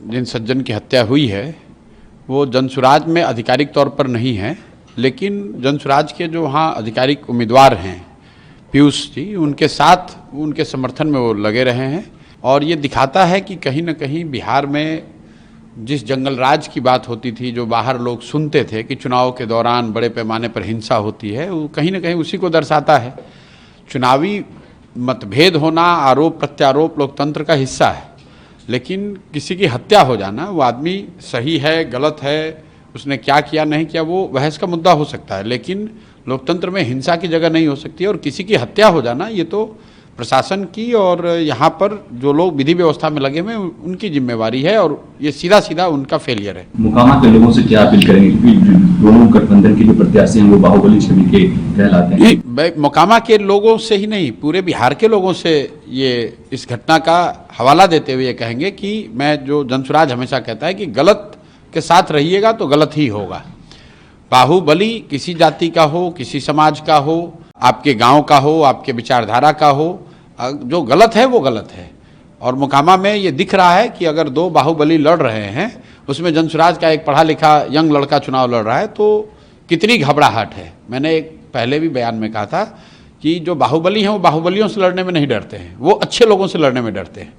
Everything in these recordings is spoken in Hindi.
जिन सज्जन की हत्या हुई है वो जनसुराज में आधिकारिक तौर पर नहीं है, लेकिन जनसुराज के जो वहाँ आधिकारिक उम्मीदवार हैं पीयूष जी, उनके साथ उनके समर्थन में वो लगे रहे हैं। और ये दिखाता है कि कहीं न कहीं बिहार में जिस जंगल राज की बात होती थी, जो बाहर लोग सुनते थे कि चुनाव के दौरान बड़े पैमाने पर हिंसा होती है, वो कहीं न कहीं उसी को दर्शाता है। चुनावी मतभेद होना, आरोप प्रत्यारोप लोकतंत्र का हिस्सा है, लेकिन किसी की हत्या हो जाना, वो आदमी सही है गलत है, उसने क्या किया नहीं किया, वो बहस का मुद्दा हो सकता है, लेकिन लोकतंत्र में हिंसा की जगह नहीं हो सकती। और किसी की हत्या हो जाना ये तो प्रशासन की और यहाँ पर जो लोग विधि व्यवस्था में लगे हुए उनकी जिम्मेवारी है, और ये सीधा सीधा उनका फेलियर है। मोकामा के लोगों से क्या अपील करेंगे, क्योंकि दोनों गठबंधन के जो प्रत्याशी हैं वो बाहुबली छवि के कहलाते हैं? मोकामा के लोगों से ही नहीं, पूरे बिहार के लोगों से ये इस घटना का हवाला देते हुए ये कहेंगे कि मैं जो जनसुराज हमेशा कहता है कि गलत के साथ रहिएगा तो गलत ही होगा। बाहुबली किसी जाति का हो, किसी समाज का हो, आपके गांव का हो, आपके विचारधारा का हो, जो गलत है वो गलत है। और मोकामा में ये दिख रहा है कि अगर दो बाहुबली लड़ रहे हैं, उसमें जनसुराज का एक पढ़ा लिखा यंग लड़का चुनाव लड़ रहा है, तो कितनी घबराहट है। मैंने एक पहले भी बयान में कहा था कि जो बाहुबली हैं वो बाहुबलियों से लड़ने में नहीं डरते हैं, वो अच्छे लोगों से लड़ने में डरते हैं।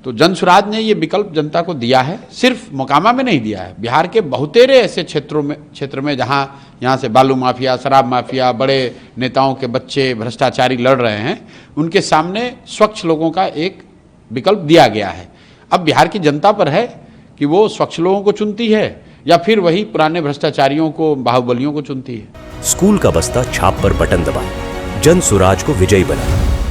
तो जनसुराज ने ये विकल्प जनता को दिया है, सिर्फ मोकामा में नहीं दिया है, बिहार के बहुतेरे ऐसे क्षेत्र में जहाँ यहाँ से बालू माफिया, शराब माफिया, बड़े नेताओं के बच्चे भ्रष्टाचारी लड़ रहे हैं, उनके सामने स्वच्छ लोगों का एक विकल्प दिया गया है। अब बिहार की जनता पर है कि वो स्वच्छ लोगों को चुनती है या फिर वही पुराने भ्रष्टाचारियों को, बाहुबलियों को चुनती है। स्कूल का बस्ता छाप पर बटन दबाएं, जनसुराज को विजयी बनाएं।